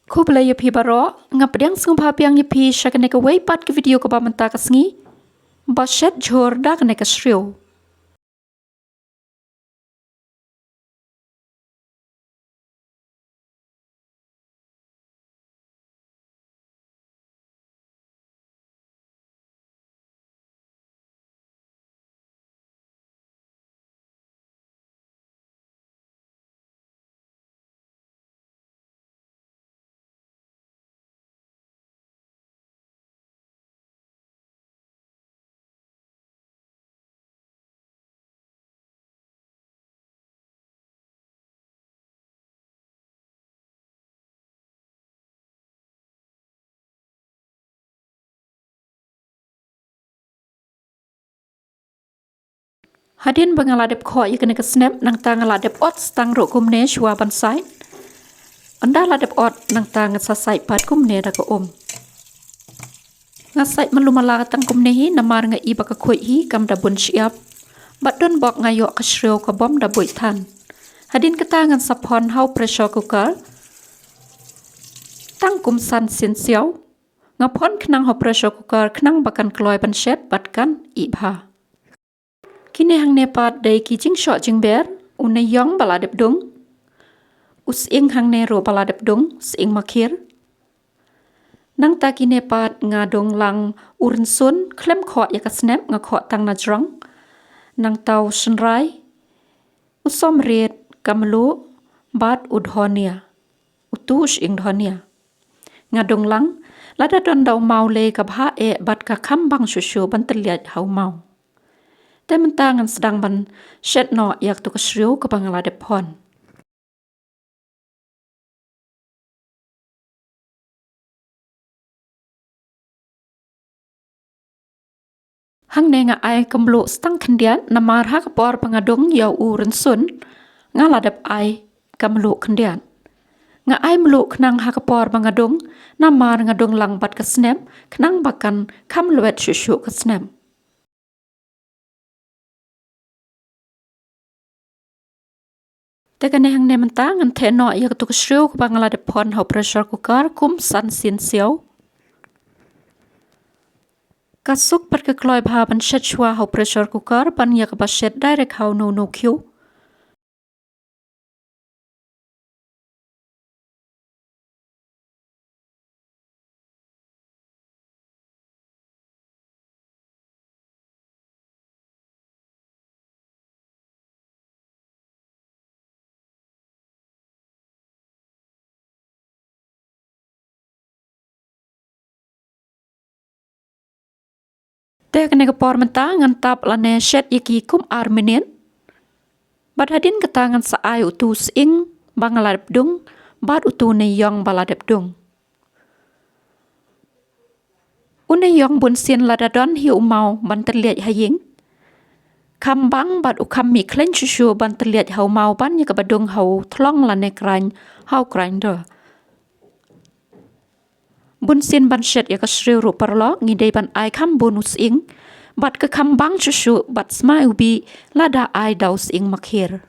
Ku belai yapi baro, ngapedang sengpa piang yapi syakane ka weipat ke video ka bamanta ka sengi. Ba Shet jhur da kane ka shriew. Hadin bangaladep kho yakane ka snap nang ta ngaladep ot stang ro kumne shwa bansai. Anda ladep ot nang ta ngasasai pat kumne da ka Ngasai malumala tang kumne hi namar nga iba ka khoi hi kam da bun siap. Bat don bok ngayo ka shriw ka bom da bui than. Hadin ka ta ngan sapon hau pressure cooker. Tang kum san sin siaw. Ngapon knang hau pressure cooker knang bakan kloy ban Shet bat kan ibha. Kini hang nepat day ki jing shot zingiber, iong baladep dung. Sying hang ne ro baladep dung, Sying makhir. Nang ta ki nepat nga dong lang Rynsun, klem kho ya ka snap nga kho tang na drang. Nang tau Shynrai, Sohmrit mluh bat Dhonia. Sying Dhonia. Nga dong lang, lada don daw mau le ka bha bat ka kambang shushu ban terlihat hau mau. Tementangan sedang ban Shet no yak tu ka shriew ka bangaladep hon. Hang ne nga ai kemlu stang kendian namar ha ka por pangadong yau Rynsun ngaladep ai kemlu kendian. Nga ai mluh knang ha ka por pangadong namar ngadong lang bat ka snap knang bakan kam luet shushu ka snap. Tekan hang ne mentang an the no yak tu ka shriew ka bangaladep hon hau pressure cooker kum san sin siaw. Kasuk pat ka kloy bha ban Shet shwa hau pressure cooker ban yak ba Shet direct hau no kyu. Tek ne ka por mentang an tap lane Shet yaki kum arminin. Bat hadin ka tangan sa ai utu Sying bangaladep dung bat utu ne iong baladep dung. Une iong bun sin ladadon hi umau ban terlihat hyeng. Kambang bat ukam mi klen shushu ban terlihat hau mau ban ya ka badung hau thlong lane krain hau grinder. Bun sin ban Shet ya ka shriew ru Paralok ngidei ban ai kam bun Sying bat ka kambang shushu bat sma ubi lada ai daw Sying makhir.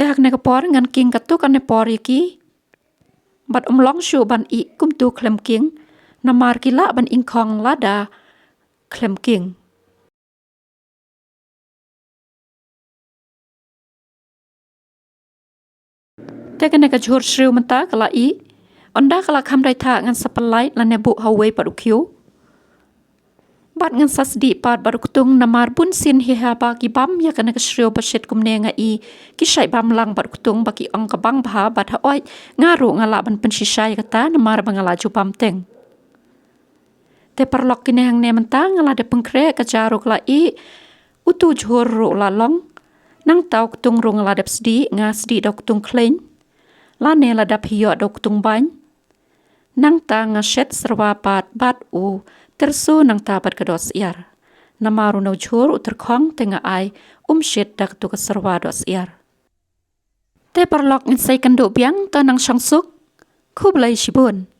Tehak ne ka por ngan king ka tu kan ne por yaki. Bat long shu ban I kum tu klem king namar kila ban ingkong lada klem king. Tehak ne ka jhur shriw menta kala I. Onda kala kam dai tha ngan sapalai la ne bu hawe padukyu. Bat ngan sasdi pat baru kutung namar bun sin hiha bagi bam ya kana shriew bashet kumne ngai ki syai bam lang baru kutung bagi ong kabang bha bat ha oi ngaru ngala ban pensisai kata namar bangala ju bam teng. Te Paralok kini hang ne mentang ngala de pengkre ka jaruk la I utu jhur ru la long nang tau kutung ru ngala de sdi nga sdi do kutung klein la ne la dap hiyo do kutung bain nang ta nga Shet serwa pat bat u tersu nang ta bat kedos iar. Namaru no jhur uterkong tengah ai Shet dak tu keserwa dos iar. Te Paralok insai kenduk biang to nang syangsuk kublai shibun.